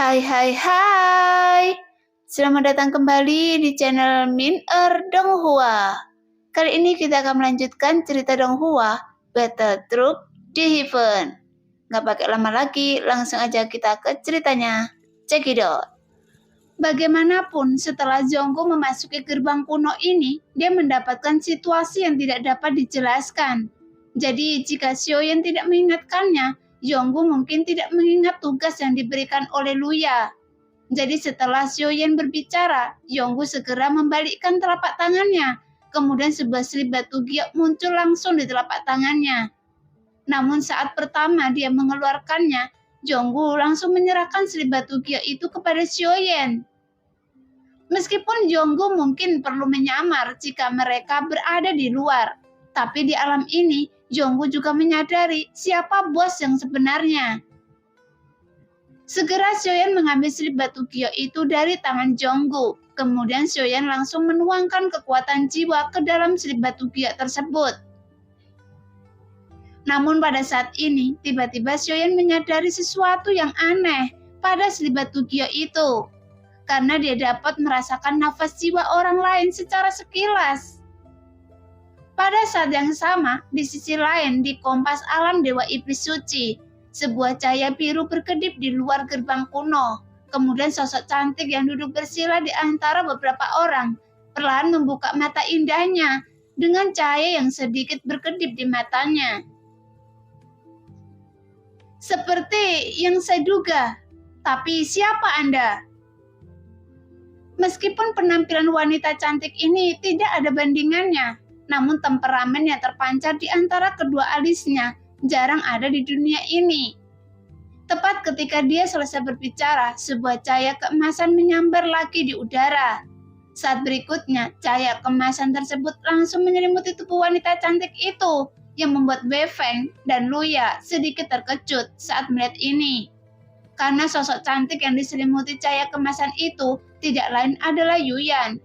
Hai hai hai. Selamat datang kembali di channel Min Donghua. Kali ini kita akan melanjutkan cerita Donghua, Battle Truck di Heaven. Nggak pakai lama lagi, langsung aja kita ke ceritanya. Check it out. Bagaimanapun, setelah Jonggu memasuki gerbang kuno ini, dia mendapatkan situasi yang tidak dapat dijelaskan. Jadi, jika Xiaoyan tidak mengingatkannya, Jonggu mungkin tidak mengingat tugas yang diberikan oleh Luya. Jadi setelah Xiaoyan berbicara, Jonggu segera membalikkan telapak tangannya. Kemudian sebuah selip batu giok muncul langsung di telapak tangannya. Namun saat pertama dia mengeluarkannya, Jonggu langsung menyerahkan selip batu giok itu kepada Xiaoyan. Meskipun Jonggu mungkin perlu menyamar jika mereka berada di luar, tapi di alam ini Jonggu juga menyadari siapa bos yang sebenarnya. Segera Xiaoyan mengambil selip batu giok itu dari tangan Jonggu. Kemudian Xiaoyan langsung menuangkan kekuatan jiwa ke dalam selip batu giok tersebut. Namun pada saat ini, tiba-tiba Xiaoyan menyadari sesuatu yang aneh pada selip batu giok itu. Karena dia dapat merasakan nafas jiwa orang lain secara sekilas. Pada saat yang sama, di sisi lain di kompas alam Dewa Iblis Suci, sebuah cahaya biru berkedip di luar gerbang kuno. Kemudian sosok cantik yang duduk bersila di antara beberapa orang, perlahan membuka mata indahnya dengan cahaya yang sedikit berkedip di matanya. Seperti yang saya duga, tapi siapa Anda? Meskipun penampilan wanita cantik ini tidak ada bandingannya, namun temperamen yang terpancar di antara kedua alisnya jarang ada di dunia ini. Tepat ketika dia selesai berbicara, sebuah cahaya keemasan menyambar lagi di udara. Saat berikutnya, cahaya keemasan tersebut langsung menyelimuti tubuh wanita cantik itu, yang membuat Wei Feng dan Luya sedikit terkejut saat melihat ini. Karena sosok cantik yang diselimuti cahaya kemasan itu tidak lain adalah Yuyan.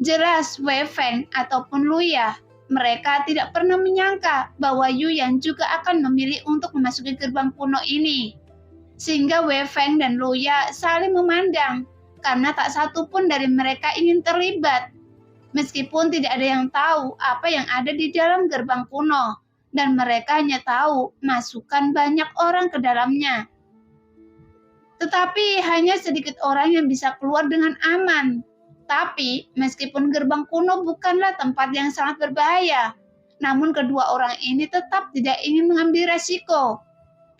Jelas Wei Feng ataupun Luya, mereka tidak pernah menyangka bahwa Yuyan juga akan memilih untuk memasuki gerbang kuno ini. Sehingga Wei Feng dan Luya saling memandang, karena tak satu pun dari mereka ingin terlibat. Meskipun tidak ada yang tahu apa yang ada di dalam gerbang kuno, dan mereka hanya tahu masukkan banyak orang ke dalamnya. Tetapi hanya sedikit orang yang bisa keluar dengan aman. Tapi meskipun gerbang kuno bukanlah tempat yang sangat berbahaya, namun kedua orang ini tetap tidak ingin mengambil resiko.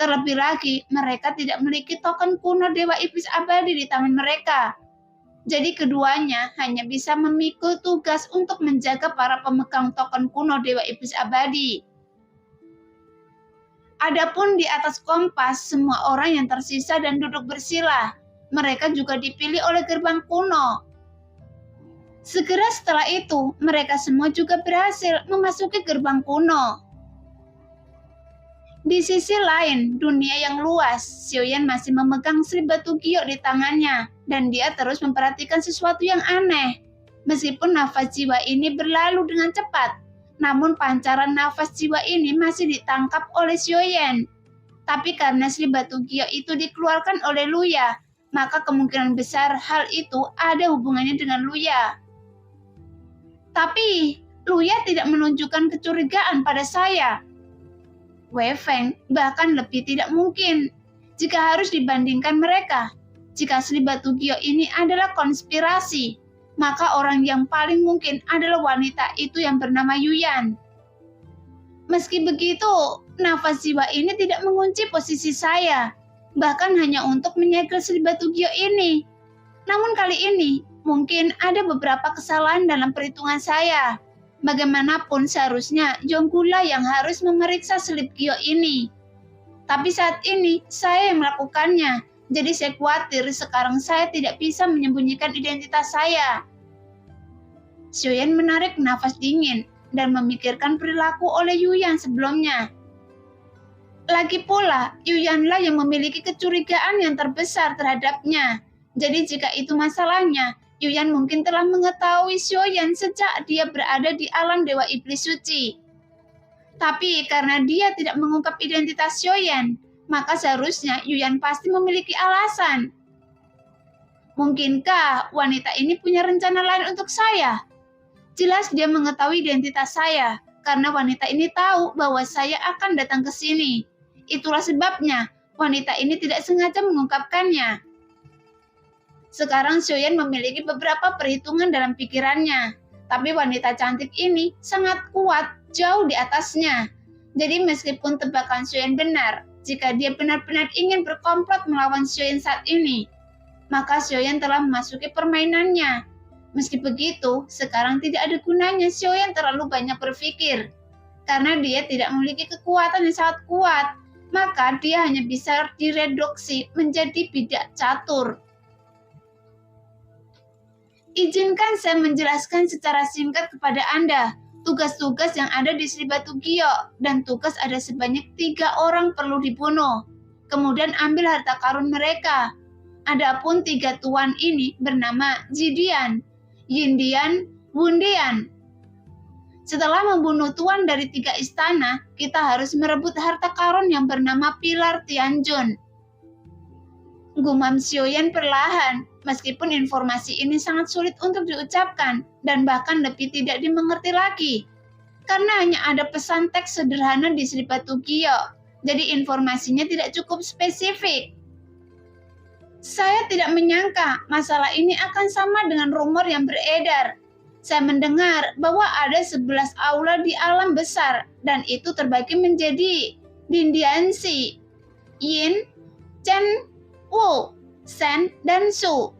Terlebih lagi, mereka tidak memiliki token kuno Dewa Iblis Abadi di tangan mereka. Jadi keduanya hanya bisa memikul tugas untuk menjaga para pemegang token kuno Dewa Iblis Abadi. Adapun di atas kompas, semua orang yang tersisa dan duduk bersila. Mereka juga dipilih oleh gerbang kuno. Segera setelah itu, mereka semua juga berhasil memasuki gerbang kuno. Di sisi lain, dunia yang luas, Xiaoyan masih memegang selip batu giok di tangannya, dan dia terus memperhatikan sesuatu yang aneh. Meskipun nafas jiwa ini berlalu dengan cepat, namun pancaran nafas jiwa ini masih ditangkap oleh Xiaoyan. Tapi karena selip batu giok itu dikeluarkan oleh Luya, maka kemungkinan besar hal itu ada hubungannya dengan Luya. Tapi Luya tidak menunjukkan kecurigaan pada saya. Wei Feng bahkan lebih tidak mungkin jika harus dibandingkan mereka. Jika selip batu giok ini adalah konspirasi, maka orang yang paling mungkin adalah wanita itu yang bernama Yuyan. Meski begitu, nafas jiwa ini tidak mengunci posisi saya, bahkan hanya untuk menyegel selip batu giok ini. Namun kali ini, mungkin ada beberapa kesalahan dalam perhitungan saya. Bagaimanapun seharusnya Jonggula yang harus memeriksa selip giok ini. Tapi saat ini, saya yang melakukannya. Jadi saya khawatir sekarang saya tidak bisa menyembunyikan identitas saya. Xiaoyan menarik nafas dingin dan memikirkan perilaku oleh Yuyan sebelumnya. Lagi pula, Yuyanlah yang memiliki kecurigaan yang terbesar terhadapnya. Jadi jika itu masalahnya, Yuyan mungkin telah mengetahui Xiaoyan sejak dia berada di alam Dewa Iblis Suci. Tapi karena dia tidak mengungkap identitas Xiaoyan, maka seharusnya Yuyan pasti memiliki alasan. Mungkinkah wanita ini punya rencana lain untuk saya? Jelas dia mengetahui identitas saya, karena wanita ini tahu bahwa saya akan datang ke sini. Itulah sebabnya wanita ini tidak sengaja mengungkapkannya. Sekarang Xiaoyan memiliki beberapa perhitungan dalam pikirannya, tapi wanita cantik ini sangat kuat, jauh di atasnya. Jadi meskipun tebakan Xiaoyan benar, jika dia benar-benar ingin berkomplot melawan Xiaoyan saat ini, maka Xiaoyan telah memasuki permainannya. Meski begitu, sekarang tidak ada gunanya Xiaoyan terlalu banyak berpikir. Karena dia tidak memiliki kekuatan yang sangat kuat, maka dia hanya bisa direduksi menjadi bidak catur. Izinkan saya menjelaskan secara singkat kepada Anda tugas-tugas yang ada di Sri Batu Gio, dan tugas ada sebanyak 3 orang perlu dibunuh. Kemudian ambil harta karun mereka. Adapun 3 tuan ini bernama Jidian, Yindian, Wundian. Setelah membunuh tuan dari 3 istana, kita harus merebut harta karun yang bernama Pilar Tianjun. Gumam Xiaoyan perlahan, meskipun informasi ini sangat sulit untuk diucapkan dan bahkan lebih tidak dimengerti lagi. Karena hanya ada pesan teks sederhana di Sri Batu Gio, jadi informasinya tidak cukup spesifik. Saya tidak menyangka masalah ini akan sama dengan rumor yang beredar. Saya mendengar bahwa ada 11 aula di alam besar, dan itu terbagi menjadi Dindiansi, Yin, Chen, Wu, Shen, dan Su.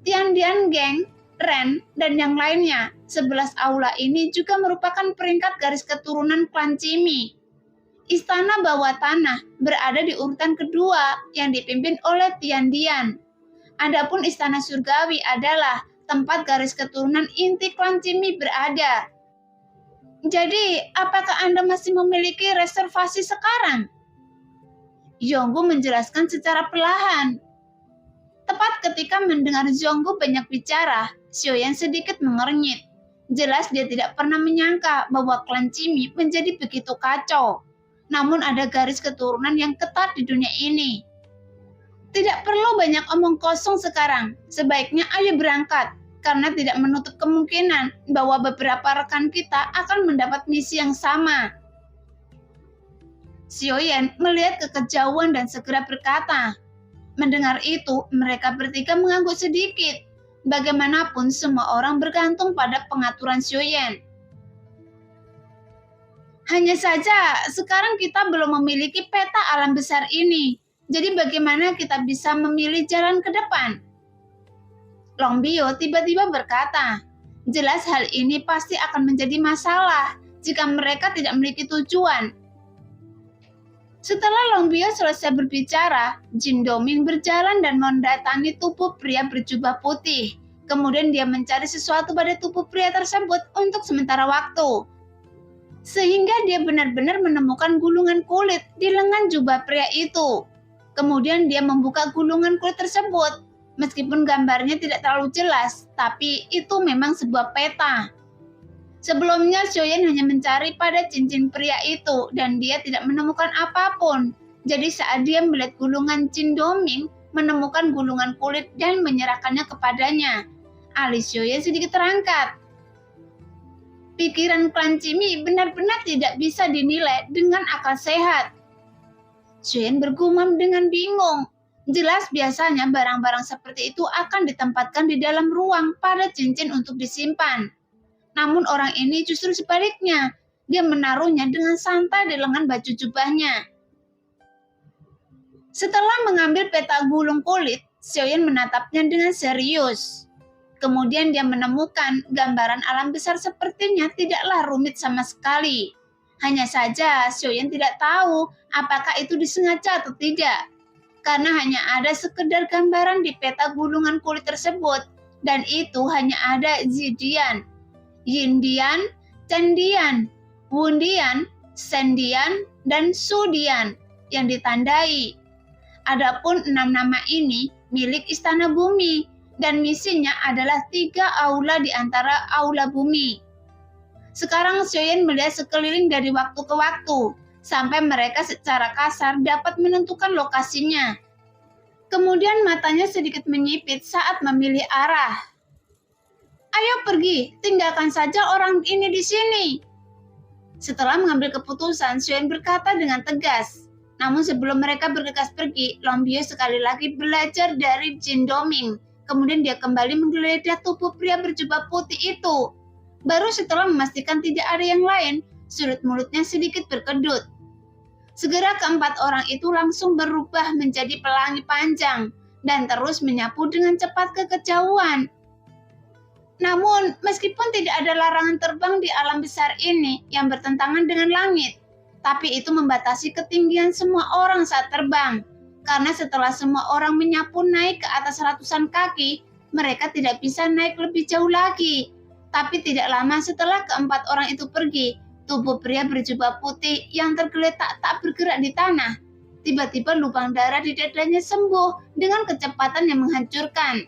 Tiandian Geng, Ren, dan yang lainnya. 11 aula ini juga merupakan peringkat garis keturunan klan Cimi. Istana bawah tanah berada di urutan kedua yang dipimpin oleh Tiandian. Adapun istana surgawi adalah tempat garis keturunan inti klan Cimi berada. Jadi, apakah Anda masih memiliki reservasi sekarang? Yonggu menjelaskan secara perlahan. Tepat ketika mendengar Zhonggu banyak bicara, Xiaoyan sedikit mengernyit. Jelas dia tidak pernah menyangka bahwa klan Cimi menjadi begitu kacau. Namun ada garis keturunan yang ketat di dunia ini. Tidak perlu banyak omong kosong sekarang, sebaiknya ayo berangkat, karena tidak menutup kemungkinan bahwa beberapa rekan kita akan mendapat misi yang sama. Xiaoyan melihat ke kejauhan dan segera berkata. Mendengar itu, mereka bertiga mengangguk sedikit. Bagaimanapun semua orang bergantung pada pengaturan Xiaoyan. Hanya saja, sekarang kita belum memiliki peta alam besar ini. Jadi bagaimana kita bisa memilih jalan ke depan? Long Bio tiba-tiba berkata, jelas hal ini pasti akan menjadi masalah jika mereka tidak memiliki tujuan. Setelah Long Bio selesai berbicara, Jin Doming berjalan dan mendatangi tubuh pria berjubah putih. Kemudian dia mencari sesuatu pada tubuh pria tersebut untuk sementara waktu. Sehingga dia benar-benar menemukan gulungan kulit di lengan jubah pria itu. Kemudian dia membuka gulungan kulit tersebut. Meskipun gambarnya tidak terlalu jelas, tapi itu memang sebuah peta. Sebelumnya Xiaoyan hanya mencari pada cincin pria itu dan dia tidak menemukan apapun. Jadi saat dia melihat gulungan Jin Doming, menemukan gulungan kulit dan menyerahkannya kepadanya, alis Xiaoyan sedikit terangkat. Pikiran klan Cimi benar-benar tidak bisa dinilai dengan akal sehat. Xiaoyan bergumam dengan bingung. Jelas biasanya barang-barang seperti itu akan ditempatkan di dalam ruang pada cincin untuk disimpan. Namun orang ini justru sebaliknya, dia menaruhnya dengan santai di lengan baju jubahnya. Setelah mengambil peta gulung kulit, Xiaoyan menatapnya dengan serius. Kemudian dia menemukan gambaran alam besar sepertinya tidaklah rumit sama sekali. Hanya saja Xiaoyan tidak tahu apakah itu disengaja atau tidak. Karena hanya ada sekedar gambaran di peta gulungan kulit tersebut, dan itu hanya ada Zidian, Yindian, Chendian, Wundian, Shendian, dan Sudian yang ditandai. Adapun 6 nama ini milik Istana Bumi, dan misinya adalah 3 aula di antara aula bumi. Sekarang Xiaoyan melihat sekeliling dari waktu ke waktu. sampai mereka secara kasar dapat menentukan lokasinya. Kemudian matanya sedikit menyipit saat memilih arah. Ayo pergi, tinggalkan saja orang ini di sini. Setelah mengambil keputusan, Xuan berkata dengan tegas. Namun sebelum mereka bergegas pergi, Long Bio sekali lagi belajar dari Jin Doming. Kemudian dia kembali menggeledah tubuh pria berjubah putih itu. Baru setelah memastikan tidak ada yang lain, sudut mulutnya sedikit berkedut. Segera keempat orang itu langsung berubah menjadi pelangi panjang dan terus menyapu dengan cepat ke kejauhan. Namun, meskipun tidak ada larangan terbang di alam besar ini yang bertentangan dengan langit, tapi itu membatasi ketinggian semua orang saat terbang. Karena setelah semua orang menyapu naik ke atas ratusan kaki, mereka tidak bisa naik lebih jauh lagi. Tapi tidak lama setelah keempat orang itu pergi, tubuh pria berjubah putih yang tergeletak tak bergerak di tanah. Tiba-tiba lubang darah di dadanya sembuh dengan kecepatan yang menghancurkan.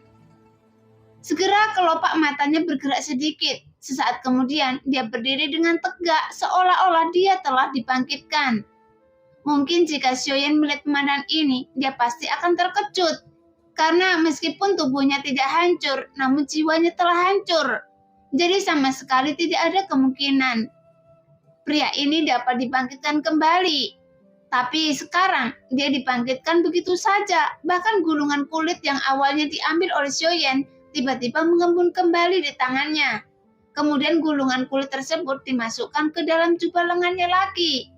Segera kelopak matanya bergerak sedikit. Sesaat kemudian, dia berdiri dengan tegak seolah-olah dia telah dibangkitkan. Mungkin jika Xiaoyan melihat pemandangan ini, dia pasti akan terkejut. Karena meskipun tubuhnya tidak hancur, namun jiwanya telah hancur. Jadi sama sekali tidak ada kemungkinan pria ini dapat dibangkitkan kembali. Tapi sekarang, dia dibangkitkan begitu saja. Bahkan gulungan kulit yang awalnya diambil oleh Xiaoyan tiba-tiba mengembun kembali di tangannya. Kemudian gulungan kulit tersebut dimasukkan ke dalam jubah lengannya lagi.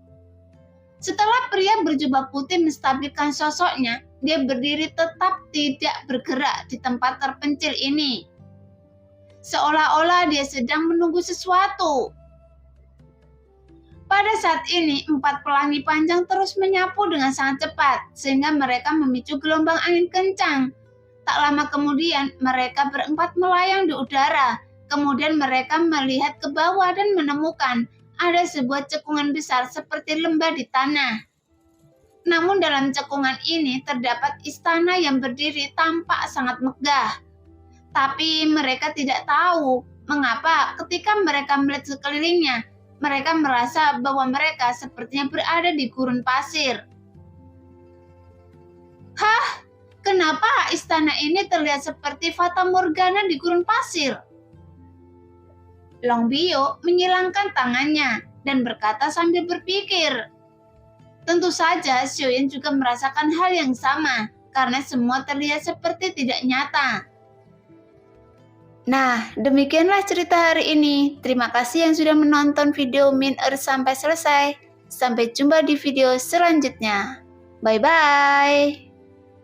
Setelah pria berjubah putih menstabilkan sosoknya, dia berdiri tetap tidak bergerak di tempat terpencil ini. Seolah-olah dia sedang menunggu sesuatu. Pada saat ini, 4 pelangi panjang terus menyapu dengan sangat cepat, sehingga mereka memicu gelombang angin kencang. Tak lama kemudian, mereka berempat melayang di udara. Kemudian mereka melihat ke bawah dan menemukan ada sebuah cekungan besar seperti lembah di tanah. Namun dalam cekungan ini terdapat istana yang berdiri tampak sangat megah. Tapi mereka tidak tahu mengapa ketika mereka melihat sekelilingnya, mereka merasa bahwa mereka sepertinya berada di gurun pasir. Hah? Kenapa istana ini terlihat seperti Fata Morgana di gurun pasir? Long Bio menyilangkan tangannya dan berkata sambil berpikir. Tentu saja Xiaoyan juga merasakan hal yang sama karena semua terlihat seperti tidak nyata. Nah, demikianlah cerita hari ini. Terima kasih yang sudah menonton video Min Earth sampai selesai. Sampai jumpa di video selanjutnya. Bye-bye.